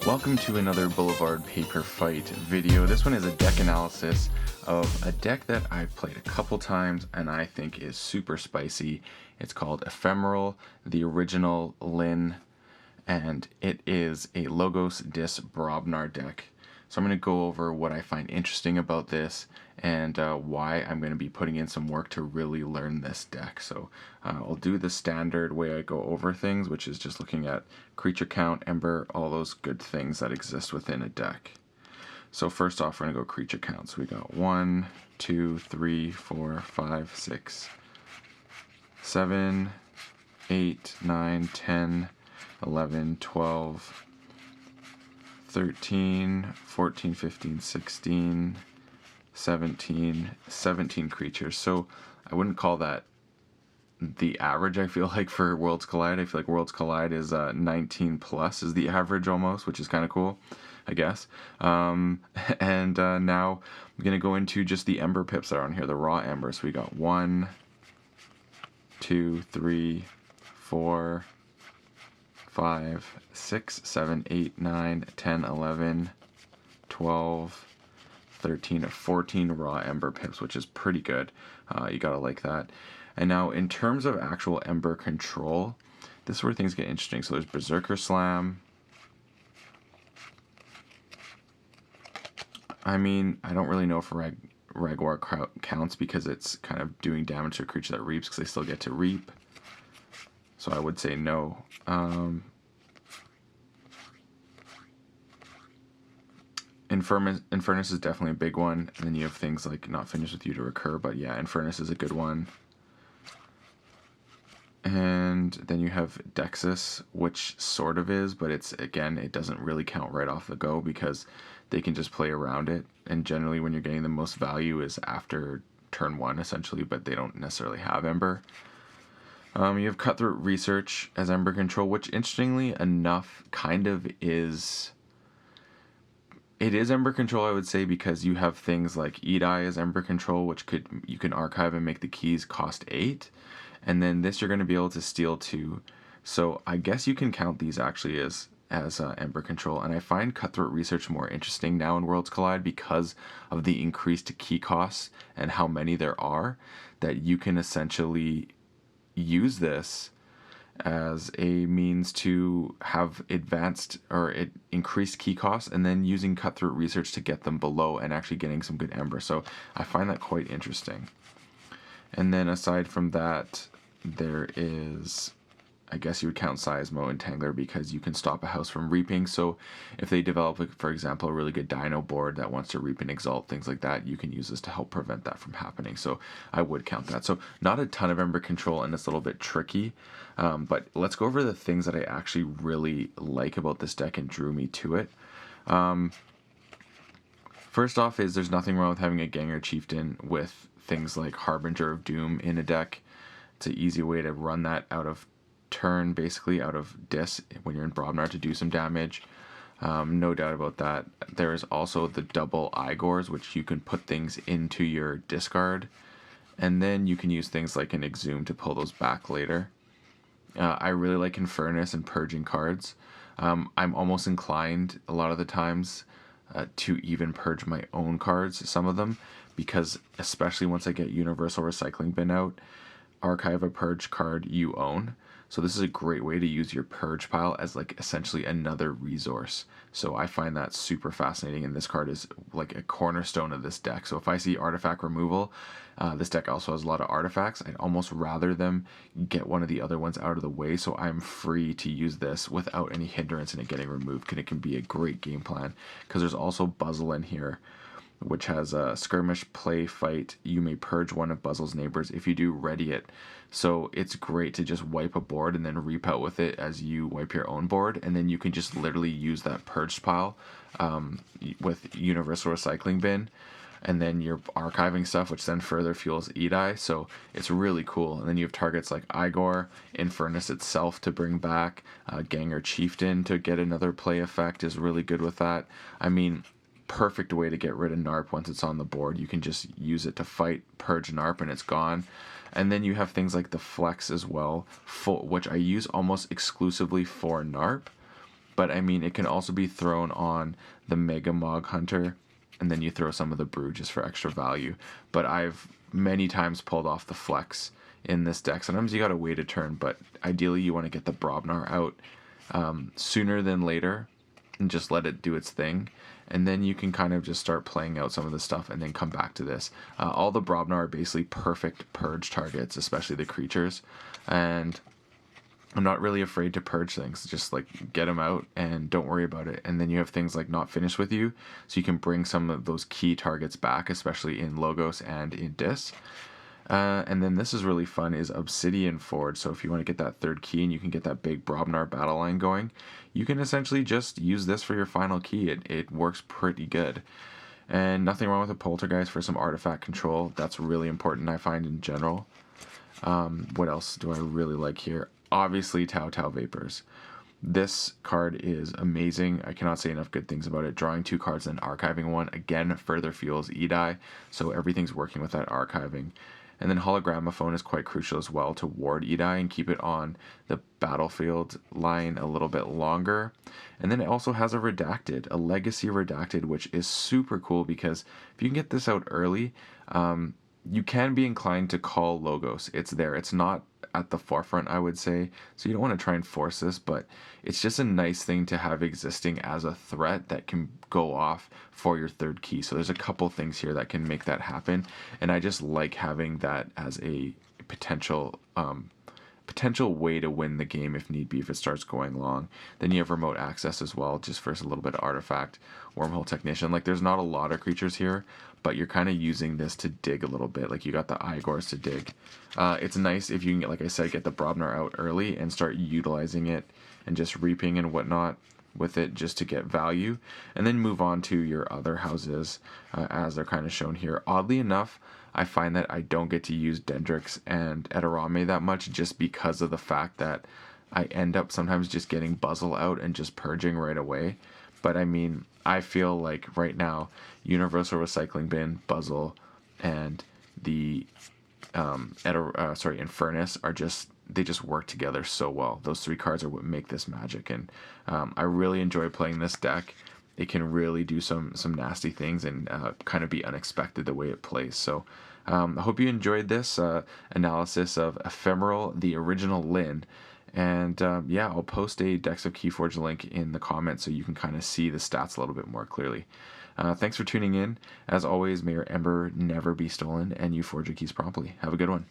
Welcome to another Boulevard Paper Fight video. This one is a deck analysis of a deck that I've played a couple times and I think is super spicy. It's called Ephemeral, the original Lin, and it is a Logos Dis BROBNAR deck. So I'm going to go over what I find interesting about this and why I'm going to be putting in some work to really learn this deck. So I'll do the standard way I go over things, which is just looking at creature count, ember, all those good things that exist within a deck. So first off, we're going to go creature count. So we got 1, 2, 3, 4, 5, 6, 7, 8, 9, 10, 11, 12, 13, 14, 15, 16, 17 creatures. So I wouldn't call that the average, I feel like, for Worlds Collide. I feel like Worlds Collide is 19 plus is the average almost, which is kind of cool, I guess. Now I'm going to go into just the ember pips that are on here, the raw embers. So we got 1, 2, 3, 4, 5, 6, 7, 8, 9, 10, 11, 12, 13, or 14 raw ember pips, which is pretty good. You gotta like that. And now in terms of actual ember control, this is where things get interesting. So there's Berserker Slam. I mean, I don't really know if Raguar counts because it's kind of doing damage to a creature that reaps because they still get to reap. So I would say no. Infernus is definitely a big one, and then you have things like Not Finished With You to recur, but yeah, Infernus is a good one. And then you have Dexus, which sort of is, but it's, again, it doesn't really count right off the go because they can just play around it, and generally when you're getting the most value is after turn 1, essentially, but they don't necessarily have Ember. You have Cutthroat Research as Ember Control, which interestingly enough kind of is... It is Ember Control, I would say, because you have things like Eat Eye as Ember Control, which you can archive and make the keys cost 8. And then this you're going to be able to steal 2. So I guess you can count these actually as Ember Control. And I find Cutthroat Research more interesting now in Worlds Collide because of the increased key costs and how many there are, that you can essentially use this as a means to have advanced or increased key costs, and then using Cutthroat Research to get them below and actually getting some good Ember. So I find that quite interesting. And then aside from that, there is, I guess you would count Seismo and Tangler because you can stop a house from reaping. So if they develop, for example, a really good dino board that wants to reap and exalt, things like that, you can use this to help prevent that from happening. So I would count that. So not a ton of Ember Control, and it's a little bit tricky. But let's go over the things that I actually really like about this deck and drew me to it. First off is there's nothing wrong with having a Ganger Chieftain with things like Harbinger of Doom in a deck. It's an easy way to run that out of turn, basically out of Dis when you're in BROBNAR to do some damage. No doubt about that. There is also the double Igors, which you can put things into your discard, and then you can use things like an Exhume to pull those back later. I really like Infernus and purging cards. I'm almost inclined a lot of the times to even purge my own cards, some of them, because especially once I get Universal Recycling Bin out, archive a purge card you own. So this is a great way to use your purge pile as like essentially another resource. So I find that super fascinating, and this card is like a cornerstone of this deck. So if I see artifact removal, this deck also has a lot of artifacts. I'd almost rather them get one of the other ones out of the way so I'm free to use this without any hindrance in it getting removed, and it can be a great game plan. Because there's also Buzzle in here, which has a skirmish, play, fight. You may purge one of Buzzle's neighbors. If you do, ready it. So it's great to just wipe a board and then reap out with it as you wipe your own board, and then you can just literally use that purged pile with Universal Recycling Bin, and then you're archiving stuff, which then further fuels Eat Eye. So it's really cool. And then you have targets like Igor, Infernus itself to bring back, Ganger Chieftain to get another play effect is really good with that. I mean, perfect way to get rid of NARP once it's on the board. You can just use it to fight, purge NARP, and it's gone. And then you have things like the Flex as well, which I use almost exclusively for NARP. But I mean, it can also be thrown on the Mega Mog Hunter, and then you throw some of the brew just for extra value. But I've many times pulled off the flex in this deck. Sometimes you gotta wait a turn, but ideally you want to get the Brobnar out sooner than later and just let it do its thing. And then you can kind of just start playing out some of the stuff and then come back to this. All the Brobnar are basically perfect purge targets, especially the creatures. And I'm not really afraid to purge things. Just like get them out and don't worry about it. And then you have things like not finished with you, so you can bring some of those key targets back, especially in Logos and in Dis. And then this is really fun, is Obsidian Forge. So if you want to get that third key and you can get that big Brobnar battle line going, you can essentially just use this for your final key. It works pretty good. And nothing wrong with a Poltergeist for some artifact control. That's really important, I find, in general. What else do I really like here? Obviously, Tau Tau Vapors. This card is amazing. I cannot say enough good things about it. Drawing 2 cards and archiving 1, again, further fuels Edai, so everything's working with that archiving. And then Hologramophone is quite crucial as well to ward Edai and keep it on the battlefield line a little bit longer. And then it also has a Redacted, a Legacy Redacted, which is super cool because if you can get this out early, you can be inclined to call Logos. It's there. It's not at the forefront, I would say, so you don't want to try and force this, but it's just a nice thing to have existing as a threat that can go off for your third key. So there's a couple things here that can make that happen, and I just like having that as a potential way to win the game if need be, if it starts going long. Then you have remote access as well, just for a little bit of artifact. Wormhole Technician, like there's not a lot of creatures here, but you're kind of using this to dig a little bit. Like you got the Igors to dig. It's nice if you can get, like I said, get the Brobnar out early and start utilizing it and just reaping and whatnot with it just to get value, and then move on to your other houses as they're kind of shown here. Oddly enough, I find that I don't get to use Dendrix and Edorame that much just because of the fact that I end up sometimes just getting Buzzle out and just purging right away. But I mean, I feel like right now, Universal Recycling Bin, Buzzle, and the Infernus are just, they just work together so well. Those 3 cards are what make this magic, and I really enjoy playing this deck. It can really do some nasty things and kind of be unexpected the way it plays. So I hope you enjoyed this analysis of Ephemeral, the original Lin. And yeah, I'll post a Decks of KeyForge link in the comments so you can kind of see the stats a little bit more clearly. Thanks for tuning in. As always, may your Ember never be stolen and you forge your keys promptly. Have a good one.